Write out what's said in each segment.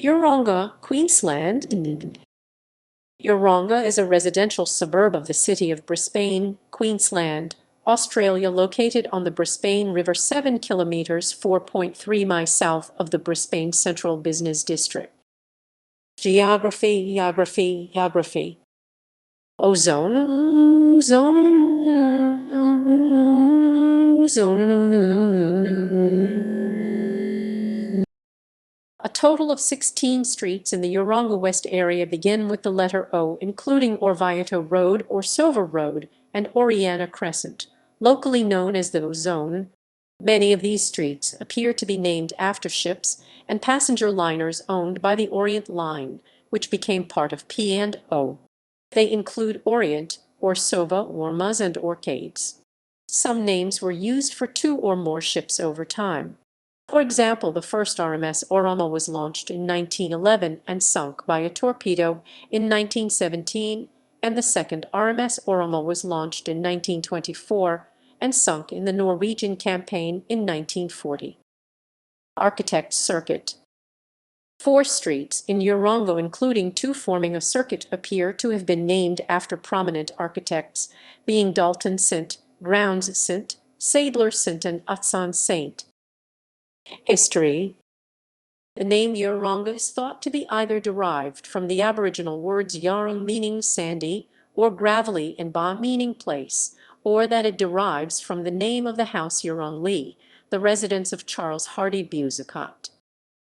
Yeronga, Queensland. Yeronga is a residential suburb of the city of Brisbane, Queensland, Australia, located on the Brisbane River 7 kilometres 4.3 miles south of the Brisbane Central Business District. Geography. Ozone. A total of 16 streets in the Yeronga West area begin with the letter O, including Orvieto Road or Silver Road and Oriana Crescent, locally known as the Ozone. Many of these streets appear to be named after ships and passenger liners owned by the Orient Line, which became part of P&O. They include Orient, Orsova, Ormas, and Orcades. Some names were used for two or more ships over time. For example, the first RMS Oroma was launched in 1911 and sunk by a torpedo in 1917, and the second RMS Oroma was launched in 1924 and sunk in the Norwegian campaign in 1940. Architects' Circuit. 4 streets in Yeronga, including 2 forming a circuit, appear to have been named after prominent architects, being Dalton St, Grounds St, Sadler St, and Utsan St. History. The name Yeronga is thought to be either derived from the Aboriginal words yarung, meaning sandy, or gravelly, and ba, meaning place, or that it derives from the name of the house Yeronga, the residence of Charles Hardy Buzacott.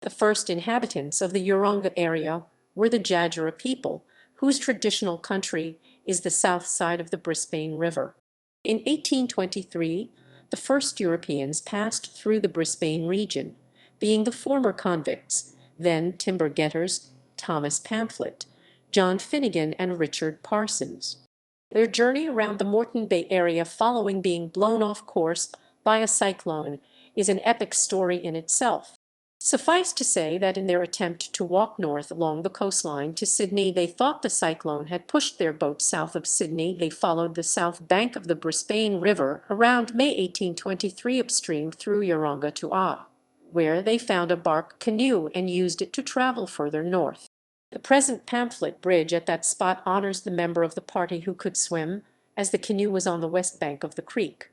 The first inhabitants of the Yeronga area were the Jagera people, whose traditional country is the south side of the Brisbane River. In 1823, the first Europeans passed through the Brisbane region, being the former convicts, then timber getters, Thomas Pamphlet, John Finnegan, and Richard Parsons. Their journey around the Moreton Bay area following being blown off course by a cyclone is an epic story in itself. Suffice to say that in their attempt to walk north along the coastline to Sydney, they thought the cyclone had pushed their boat south of Sydney. They followed the south bank of the Brisbane River around May 1823 upstream through Yeronga to where they found a bark canoe and used it to travel further north. The present Pamphlet Bridge at that spot honors the member of the party who could swim, as the canoe was on the west bank of the creek.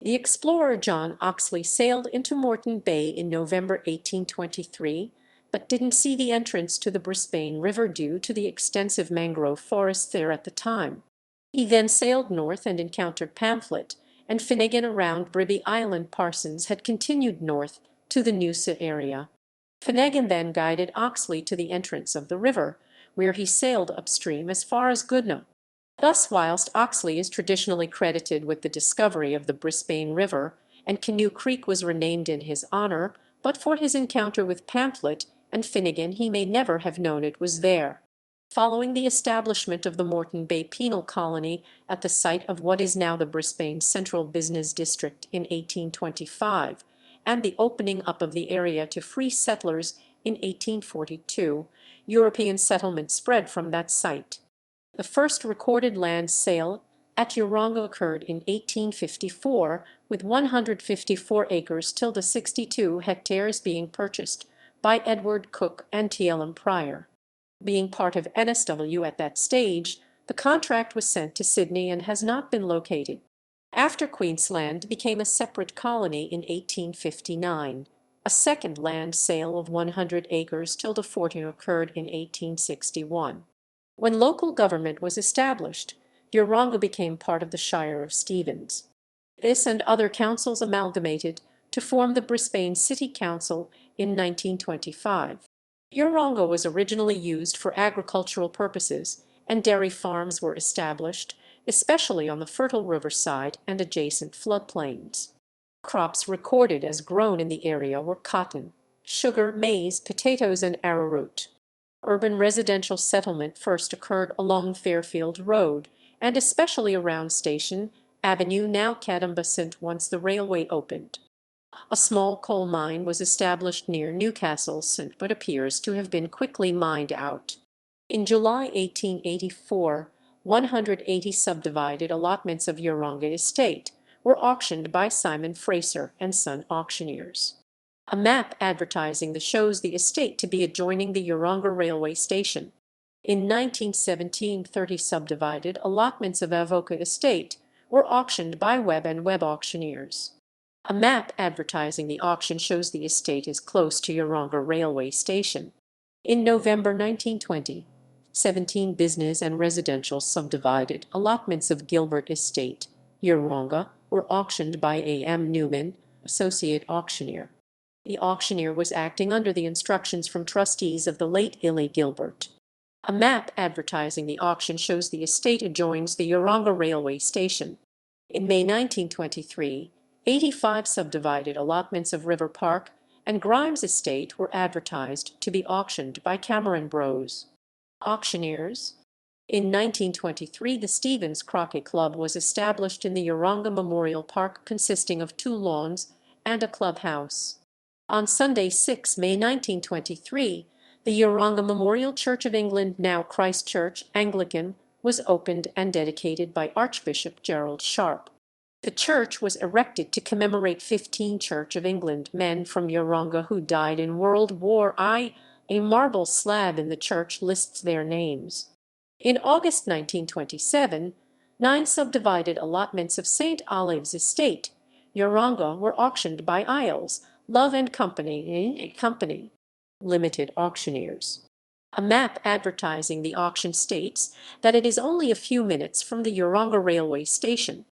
The explorer John Oxley sailed into Moreton Bay in November 1823, but didn't see the entrance to the Brisbane River due to the extensive mangrove forests there at the time. He then sailed north and encountered Pamphlet and Finnegan around Bribby Island. Parsons had continued north to the Noosa area. Finnegan then guided Oxley to the entrance of the river, where he sailed upstream as far as Goodna. Thus, whilst Oxley is traditionally credited with the discovery of the Brisbane River, and Canoe Creek was renamed in his honour, but for his encounter with Pamphlet and Finnegan he may never have known it was there. Following the establishment of the Moreton Bay Penal Colony at the site of what is now the Brisbane Central Business District in 1825, and the opening up of the area to free settlers in 1842, European settlement spread from that site. The first recorded land sale at Yeronga occurred in 1854, with 154 acres tilde 62 hectares being purchased by Edward Cook and T.L.M. Pryor. Being part of NSW at that stage, the contract was sent to Sydney and has not been located. After Queensland became a separate colony in 1859, a second land sale of 100 acres tilde 40 occurred in 1861. When local government was established, Yeronga became part of the Shire of Stevens. This and other councils amalgamated to form the Brisbane City Council in 1925. Yeronga was originally used for agricultural purposes, and dairy farms were established, especially on the fertile riverside and adjacent floodplains. Crops recorded as grown in the area were cotton, sugar, maize, potatoes, and arrowroot. Urban residential settlement first occurred along Fairfield Road, and especially around Station Avenue, now Cadamba St, once the railway opened. A small coal mine was established near Newcastle St, but appears to have been quickly mined out. In July 1884, 180 subdivided allotments of Yeronga Estate were auctioned by Simon Fraser and Son auctioneers. A map advertising shows the estate to be adjoining the Yeronga railway station. In 1917, 30 subdivided allotments of Avoca Estate were auctioned by Webb and Webb auctioneers. A map advertising the auction shows the estate is close to Yeronga railway station. In November 1920, 17 business and residential subdivided allotments of Gilbert Estate, Yeronga, were auctioned by A.M. Newman, associate auctioneer. The auctioneer was acting under the instructions from trustees of the late Illy Gilbert. A map advertising the auction shows the estate adjoins the Yeronga railway station. In May 1923, 85 subdivided allotments of River Park and Grimes Estate were advertised to be auctioned by Cameron Bros. Auctioneers. In 1923, the Stevens Croquet Club was established in the Yeronga Memorial Park, consisting of 2 lawns and a clubhouse. On Sunday, 6 May 1923, the Yeronga Memorial Church of England, now Christ Church Anglican, was opened and dedicated by Archbishop Gerald Sharp. The church was erected to commemorate 15 Church of England men from Yeronga who died in World War I. A marble slab in the church lists their names. In August 1927, 9 subdivided allotments of St. Olave's Estate, Yeronga, were auctioned by Isles, Love and Company, Limited Auctioneers. A map advertising the auction states that it is only a few minutes from the Yeronga railway station.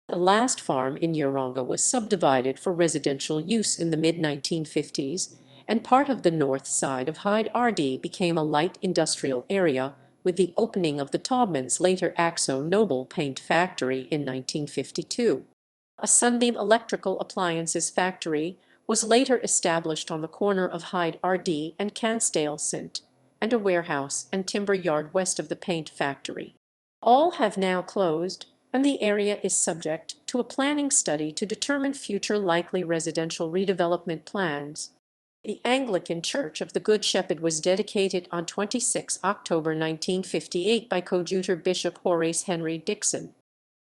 The last farm in Yeronga was subdivided for residential use in the mid-1950s, and part of the north side of Hyde RD became a light industrial area with the opening of the Taubmans, later Akzo Nobel paint factory, in 1952. A Sunbeam electrical appliances factory was later established on the corner of Hyde RD and Cansdale St, and a warehouse and timber yard west of the paint factory. All have now closed, and the area is subject to a planning study to determine future likely residential redevelopment plans. The Anglican Church of the Good Shepherd was dedicated on 26 October 1958 by coadjutor Bishop Horace Henry Dixon.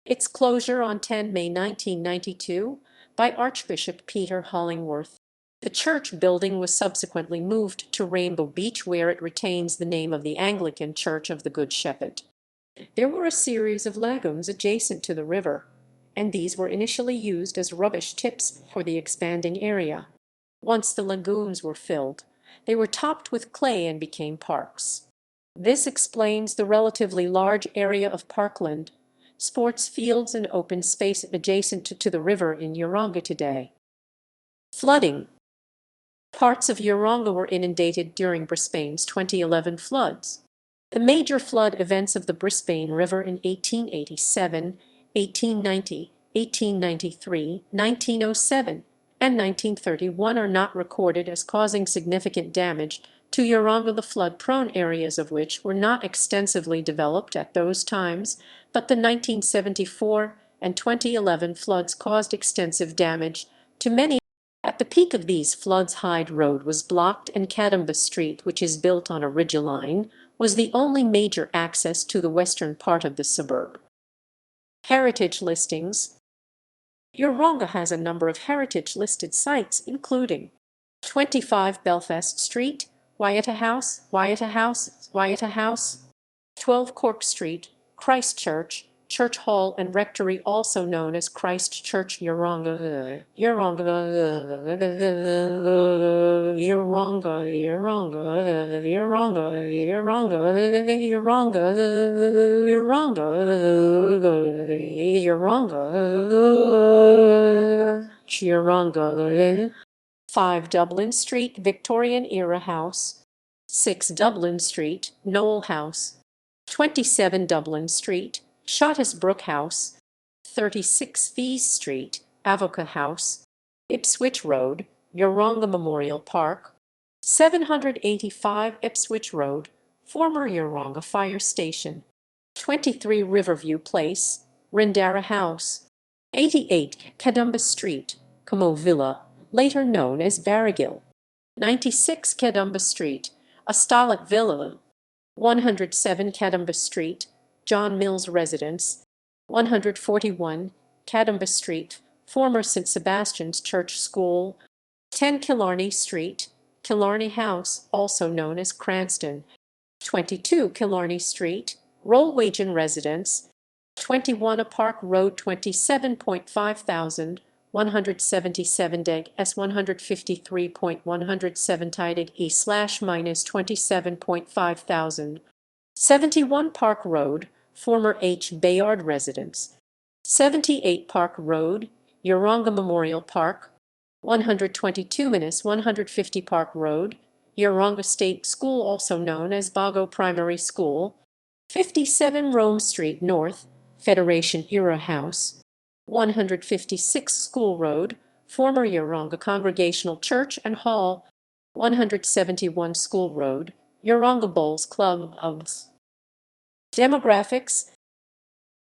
Its closure on 10 May 1992 by Archbishop Peter Hollingworth. The church building was subsequently moved to Rainbow Beach, where it retains the name of the Anglican Church of the Good Shepherd. There were a series of lagoons adjacent to the river, and these were initially used as rubbish tips for the expanding area. Once the lagoons were filled, they were topped with clay and became parks. This explains the relatively large area of parkland, sports fields and open space adjacent to the river in Yeronga today. Flooding. Parts of Yeronga were inundated during Brisbane's 2011 floods. The major flood events of the Brisbane River in 1887, 1890, 1893, 1907, and 1931 are not recorded as causing significant damage to Yeronga, the flood-prone areas of which were not extensively developed at those times, but the 1974 and 2011 floods caused extensive damage to many. At the peak of these floods, Hyde Road was blocked, and Cadamba Street, which is built on a ridgeline, was the only major access to the western part of the suburb. Heritage listings. Yeronga has a number of heritage-listed sites, including 25 Belfast Street, Wyatta House, 12 Cork Street, Christ Church, Church Hall and Rectory, also known as Christ Church Yeronga, Yeronga. 5 Dublin Street, Victorian Era House. 6 Dublin Street, Noel House. 27 Dublin Street, Shottisbrook House. 36 Fees Street, Avoca House. Ipswich Road, Yeronga Memorial Park. 785 Ipswich Road, former Yeronga Fire Station. 23 Riverview Place, Rindara House. 88 Cadamba Street, Como Villa, later known as Barragill. 96 Cadamba Street, Astolit Villa. 107 Cadamba Street, John Mills Residence. 141 Cadamba Street, former St. Sebastian's Church School. 10 Killarney Street, Killarney House, also known as Cranston. 22 Killarney Street, Rollwagen Residence. 21 Park Road, 27.5 thousand, 177 deg s 153.107 tideg e slash minus 27.5 thousand. 71 Park Road, former H. Bayard Residence. 78 Park Road, Yeronga Memorial Park. 122-150 Park Road, Yeronga State School, also known as Bago Primary School. 57 Rome Street North, Federation Era House. 156 School Road, former Yeronga Congregational Church and Hall. 171 School Road, Yeronga Bowls Club of. Demographics.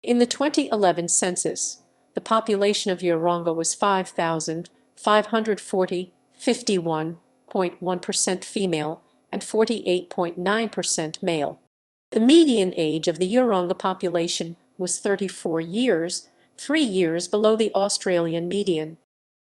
In the 2011 census, the population of Yeronga was 5,540, 51.1% female, and 48.9% male. The median age of the Yeronga population was 34 years, 3 years below the Australian median.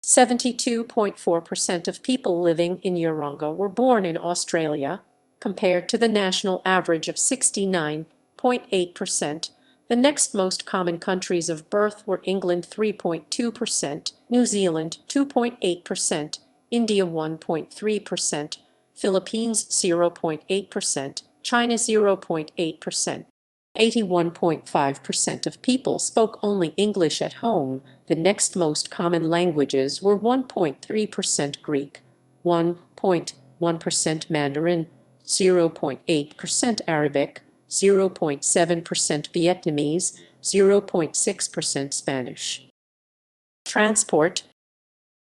72.4% of people living in Yeronga were born in Australia, compared to the national average of 69.8%. The next most common countries of birth were England 3.2%, New Zealand 2.8%, India 1.3%, Philippines 0.8%, China 0.8%. 81.5% of people spoke only English at home. The next most common languages were 1.3% Greek, 1.1% Mandarin, 0.8% Arabic, 0.7% Vietnamese, 0.6% Spanish. Transport.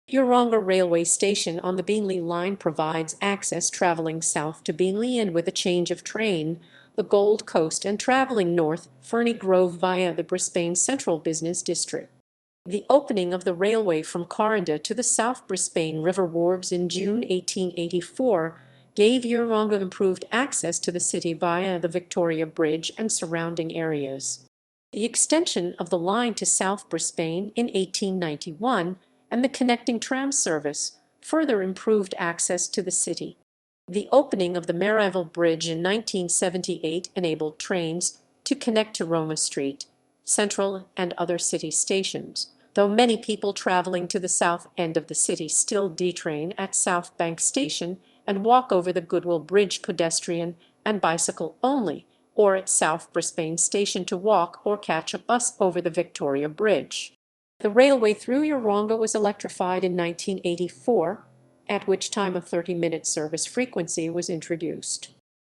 Yeronga Railway Station on the Beenleigh Line provides access travelling south to Beenleigh and with a change of train, the Gold Coast, and travelling north, Ferny Grove via the Brisbane Central Business District. The opening of the railway from Corinda to the South Brisbane River wharves in June 1884 gave Yeronga improved access to the city via the Victoria Bridge and surrounding areas. The extension of the line to South Brisbane in 1891 and the connecting tram service further improved access to the city. The opening of the Maryville Bridge in 1978 enabled trains to connect to Roma Street, Central, and other city stations, though many people traveling to the south end of the city still detrain at South Bank Station and walk over the Goodwill Bridge pedestrian and bicycle only, or at South Brisbane Station to walk or catch a bus over the Victoria Bridge. The railway through Yeronga was electrified in 1984, at which time a 30-minute service frequency was introduced.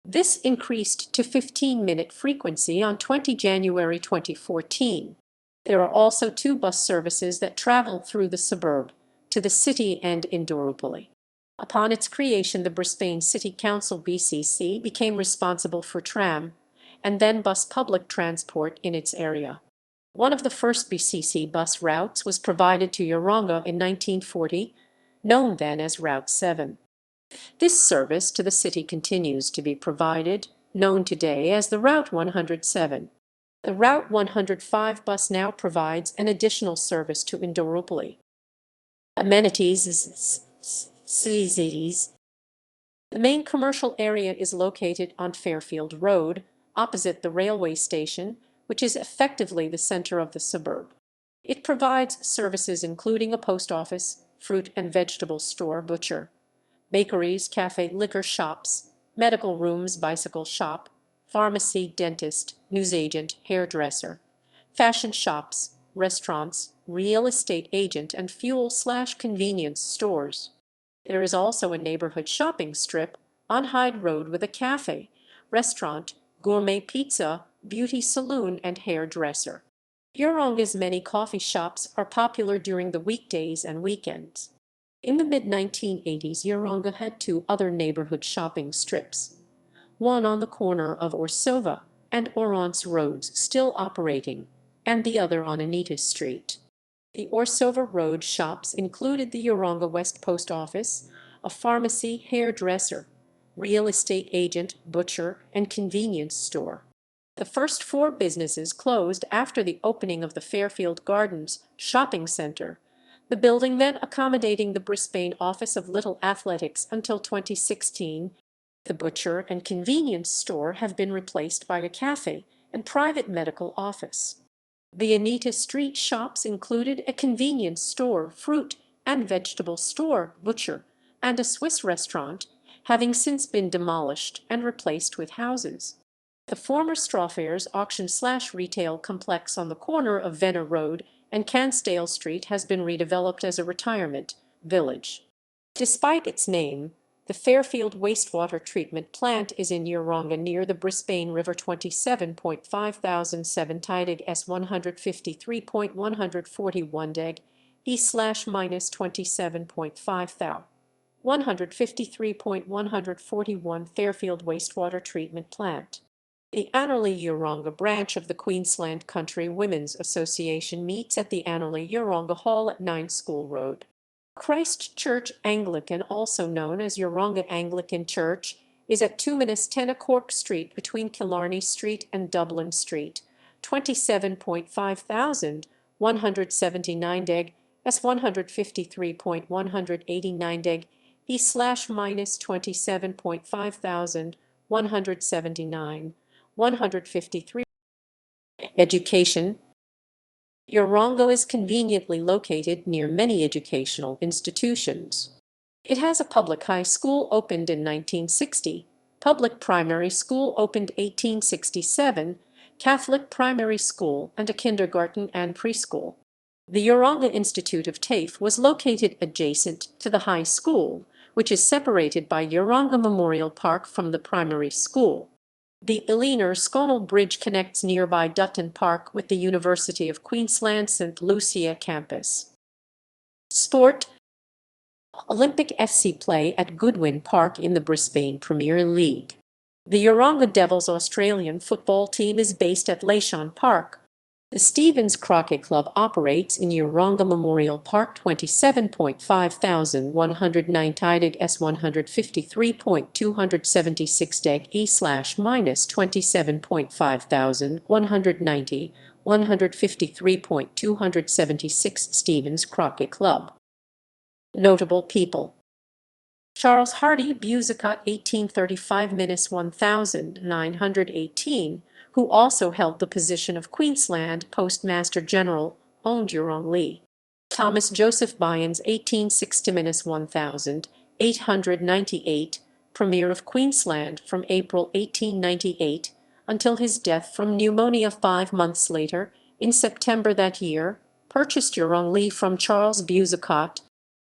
This increased to 15-minute frequency on 20 January 2014. There are also 2 bus services that travel through the suburb, to the city and Indooroopilly. Upon its creation, the Brisbane City Council (BCC) became responsible for tram and then bus public transport in its area. One of the first BCC bus routes was provided to Yeronga in 1940, known then as Route 7. This service to the city continues to be provided, known today as the Route 107. The Route 105 bus now provides an additional service to Indooroopilly. Amenities. The main commercial area is located on Fairfield Road, opposite the railway station, which is effectively the center of the suburb. It provides services including a post office, fruit and vegetable store, butcher, bakeries, cafe, liquor shops, medical rooms, bicycle shop, pharmacy, dentist, newsagent, hairdresser, fashion shops, restaurants, real estate agent, and fuel/convenience stores. There is also a neighborhood shopping strip on Hyde Road with a cafe, restaurant, gourmet pizza, beauty salon, and hairdresser. Yeronga's many coffee shops are popular during the weekdays and weekends. In the mid-1980s, Yeronga had 2 other neighborhood shopping strips, one on the corner of Orsova and Orance Roads still operating, and the other on Anita Street. The Orsova Road shops included the Yeronga West Post Office, a pharmacy, hairdresser, real estate agent, butcher, and convenience store. The first 4 businesses closed after the opening of the Fairfield Gardens shopping center, The building then accommodating the Brisbane office of Little Athletics until 2016. The butcher and convenience store have been replaced by a cafe and private medical office. The Anita Street shops included a convenience store, fruit and vegetable store, butcher, and a Swiss restaurant, having since been demolished and replaced with houses. The former Strawfair's auction/retail complex on the corner of Venner Road and Cansdale Street has been redeveloped as a retirement village. Despite its name, the Fairfield wastewater treatment plant is in Yeronga near the Brisbane River. 27,507 Tideg S 153.141 deg E/minus 27.5 153.141 Fairfield wastewater treatment plant. The annually Yeronga branch of the Queensland Country Women's Association meets at the annually Yeronga Hall at 9 School Road. Christ Church Anglican, also known as Yeronga Anglican Church, is at 2-10 Cork Street between Killarney Street and Dublin Street. 27.5 deg S 153.189 deg E/minus 27.5 179 153. Education. Yeronga is conveniently located near many educational institutions. It has a public high school opened in 1960, public primary school opened 1867, Catholic primary school, and a kindergarten and preschool. The Yeronga Institute of TAFE was located adjacent to the high school, which is separated by Yeronga Memorial Park from the primary school. The Eleanor-Sconnell Bridge connects nearby Dutton Park with the University of Queensland St. Lucia campus. Sport. Olympic FC play at Goodwin Park in the Brisbane Premier League. The Yeronga Devils Australian football team is based at Leishon Park. The Stevens Croquet Club operates in Yeronga Memorial Park. 27.5109 Tideg S 153.276 deg E/minus 27.5 190 153.276 Stevens Croquet Club. Notable people. Charles Hardy Busicott 1835–1918, who also held the position of Queensland Postmaster General, owned Yeronga. Thomas Joseph Byans 1860–1898, Premier of Queensland from April 1898 until his death from pneumonia 5 months later, in September that year, purchased Yeronga from Charles Busicott.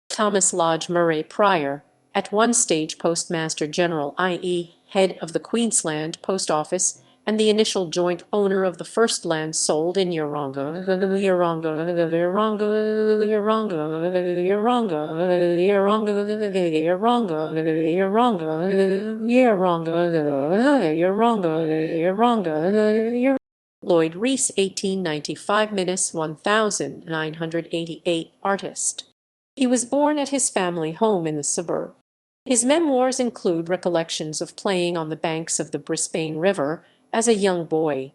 Thomas Lodge Murray Pryor, at one stage Postmaster General, i.e., head of the Queensland Post Office, and the initial joint owner of the first land sold in Yeronga. Lloyd Rees 1895–1988, artist. He was born at his family home in the suburb. His memoirs include recollections of playing on the banks of the Brisbane River as a young boy.